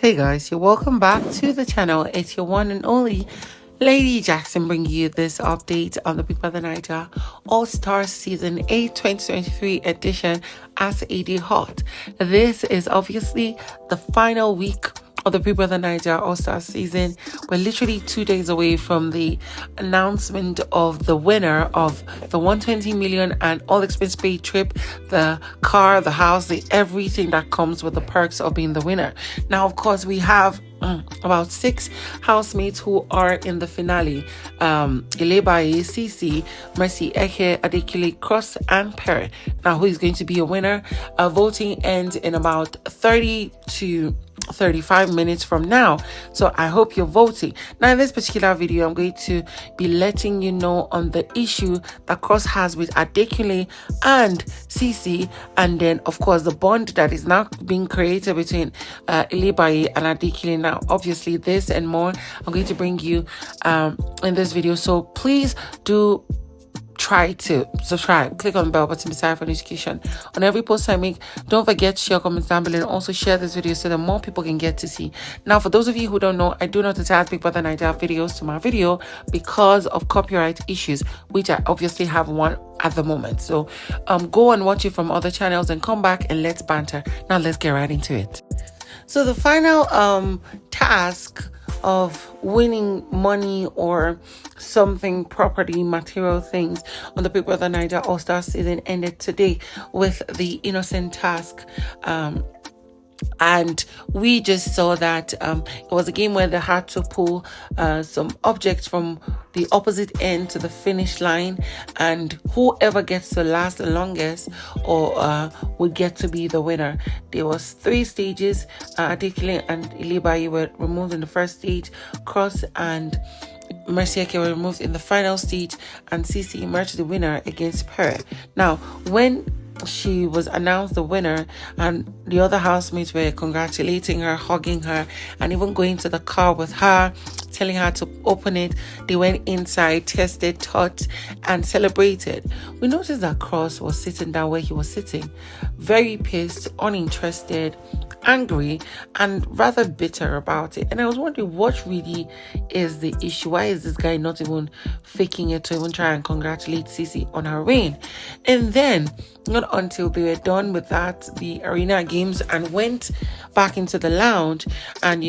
Hey guys, you're welcome back to the channel. It's your one and only Lady Jackson bringing you this update on the bbnaija All-Star Season 8 2023 edition as AD Hot. This is obviously the final week of the bbnaija All-Star Season. We're literally 2 days away from the announcement of the winner of the 120 million and all expense paid trip, the car, the house, the everything that comes with the perks of being the winner. Now, of course, we have about 6 housemates who are in the finale. Ilebaye, Ceec, Bbnaija8 Khosi, and Pere. Now, who is going to be a winner? Voting ends in about 30 to 35 minutes from now, so I hope you're voting. Now in this particular video, I'm going to be letting you know on the issue that Khosi has with Adekunle and Ceec, and then of course the bond that is now being created between Ilebaye and Adekunle. Now obviously this and more I'm going to bring you in this video, so please do try to subscribe, click on the bell button beside for notification on every post I make. Don't forget to share, comments down below, and also share this video so that more people can get to see. Now, for those of you who don't know, I do not attach bbnaija videos to my video because of copyright issues, which I obviously have one at the moment. So go and watch it from other channels and come back and let's banter. Now let's get right into it. So the final task of winning money or something, property, material things on the bbnaija All-Star Season ended today with the Innoson task. And we just saw that it was a game where they had to pull some objects from the opposite end to the finish line, and whoever gets to last the longest or would get to be the winner. There was 3 stages. Adekunle and Ilebaye were removed in the first stage. Khosi and Ceec were removed in the final stage, and Ceec emerged the winner against Pere. Now, when she was announced the winner and the other housemates were congratulating her, hugging her, and even going to the car with her, telling her to open it, they went inside, tested, touched, and celebrated. We noticed that Khosi was sitting down where he was sitting, very pissed, uninterested, angry, and rather bitter about it. And I was wondering, what really is the issue? Why is this guy not even faking it to even try and congratulate Ceec on her win? And then, not until they were done with that, the arena games, and went back into the lounge, and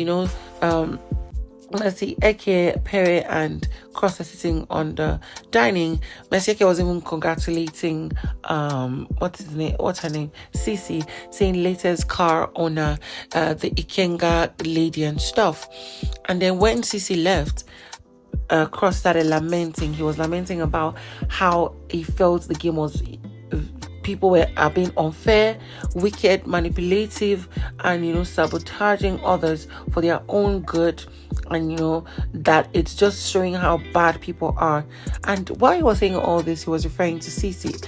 Ceec, Pere, and Khosi are sitting on the dining. Ceec was even congratulating what's her name, Ceec, saying latest car owner, the Ikenga lady and stuff. And then when Ceec left, Khosi started lamenting. He was lamenting about how he felt the game was, people are being unfair, wicked, manipulative, and sabotaging others for their own good, and that it's just showing how bad people are. And while he was saying all this, he was referring to Ceec.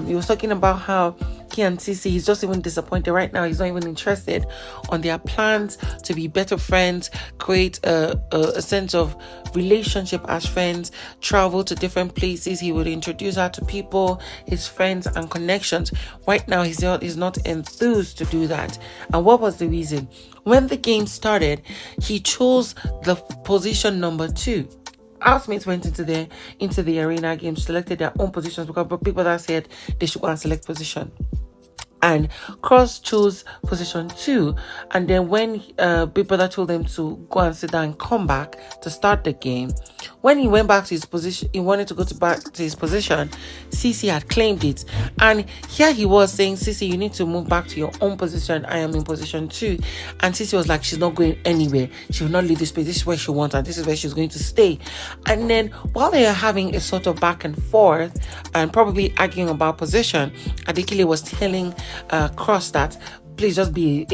He was talking about how he and Ceec, he's just even disappointed right now. He's not even interested on their plans to be better friends, create a sense of relationship as friends, travel to different places. He would introduce her to people, his friends and connections. Right now, he's not enthused to do that. And what was the reason? When the game started, he chose the position number 2. Housemates went into the arena game, selected their own positions because people that said they should go and select position. And Khosi chose position 2, and then when Big Brother told them to go and sit down and come back to start the game, when he went back to his position, he wanted to go back to his position, Ceec had claimed it, and here he was saying, Ceec, you need to move back to your own position. I am in position 2, and Ceec was like, she's not going anywhere. She will not leave this place. This is where she wants, and this is where she's going to stay. And then while they are having a sort of back and forth and probably arguing about position, Adekunle was telling Khosi that please just be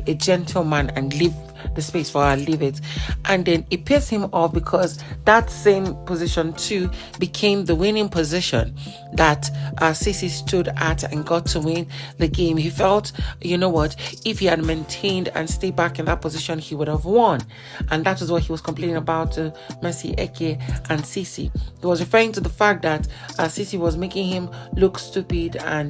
a gentleman and leave the space for her, leave it. And then it pissed him off because that same position 2 became the winning position that Ceec stood at and got to win the game. He felt, if he had maintained and stayed back in that position, he would have won. And that was what he was complaining about to Bbnaija8 and Ceec. He was referring to the fact that Ceec was making him look stupid and,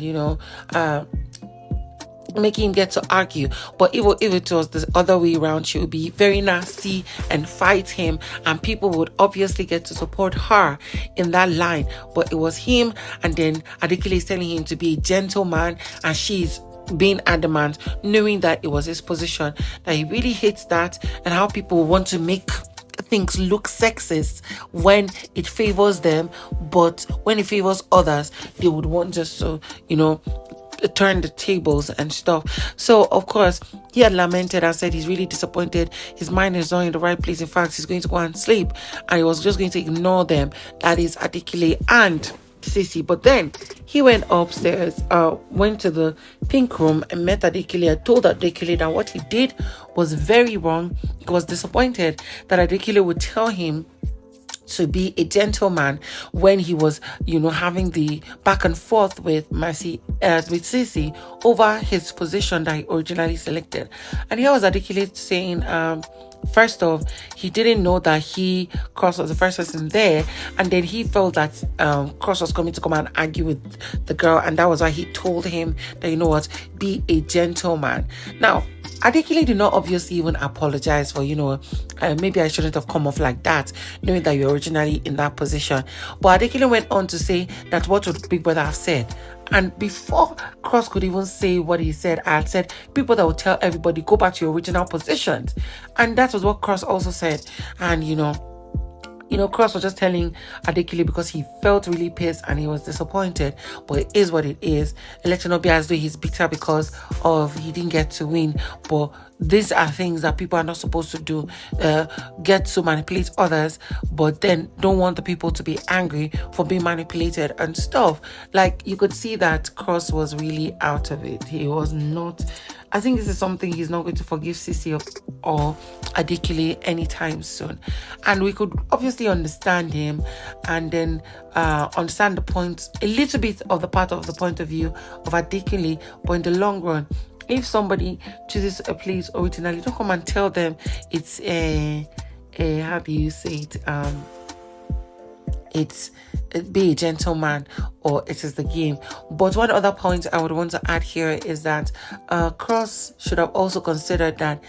making him get to argue. But if it was the other way around, she would be very nasty and fight him, and people would obviously get to support her in that line. But it was him, and then Adekunle is telling him to be a gentleman, and she's being adamant, knowing that it was his position, that he really hates that, and how people want to make things look sexist when it favors them, but when it favors others, they would want just to, turn the tables and stuff. So of course he had lamented and said he's really disappointed, his mind is not in the right place. In fact, he's going to go and sleep, and he was just going to ignore them. That is Adekunle and Ceec. But then he went upstairs, went to the pink room and met Adekunle and told Adekunle that what he did was very wrong. He was disappointed that Adekunle would tell him to be a gentleman when he was, having the back and forth with Ceec over his position that he originally selected. And here was Adekunle saying, first off, he didn't know that Cross was the first person there, and then he felt that Cross was coming to come and argue with the girl, and that was why he told him that, be a gentleman. Now, Adekunle did not obviously even apologize for, maybe I shouldn't have come off like that, knowing that you're originally in that position. But Adekunle went on to say that what would Big Brother have said? And before Cross could even say what he said, I had said, people that would tell everybody, go back to your original positions. And that was what Cross also said. And, Cross was just telling Adekunle because he felt really pissed and he was disappointed. But it is what it is. Let it not be as though he's bitter because he didn't get to win. But these are things that people are not supposed to do. Get to manipulate others, but then don't want the people to be angry for being manipulated and stuff. Like, you could see that Cross was really out of it. He was not. I think this is something he's not going to forgive Ceec or Adekunle anytime soon. And we could obviously understand him, and then understand the point, a little bit of the part of the point of view of Adekunle. But in the long run, if somebody chooses a place originally, don't come and tell them it's how do you say it? It's be a gentleman, or it is the game. But one other point I would want to add here is that Cross should have also considered that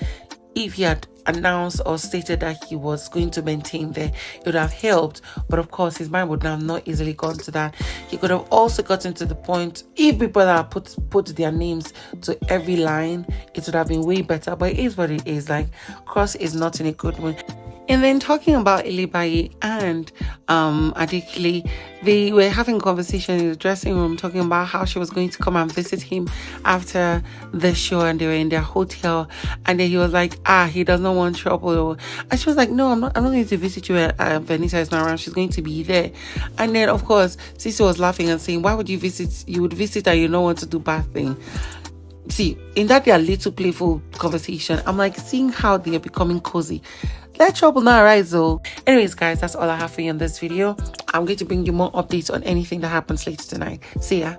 if he had announced or stated that he was going to maintain there, it would have helped. But of course, his mind would have not easily gone to that. He could have also gotten to the point, if people that put their names to every line, it would have been way better. But it is what it is. Like, Cross is not in a good mood. And then talking about Ilebaye and Adekunle, they were having a conversation in the dressing room, talking about how she was going to come and visit him after the show, and they were in their hotel. And then he was like, he does not want trouble. And she was like, no, I'm not going to visit you when Bbnaija is not around. She's going to be there. And then, of course, Ceec was laughing and saying, why would you visit? You would visit and you don't want to do bad thing. See, in that their little playful conversation, I'm like seeing how they are becoming cozy. Let trouble not arise though. Anyways, guys, that's all I have for you in this video. I'm going to bring you more updates on anything that happens later tonight. See ya.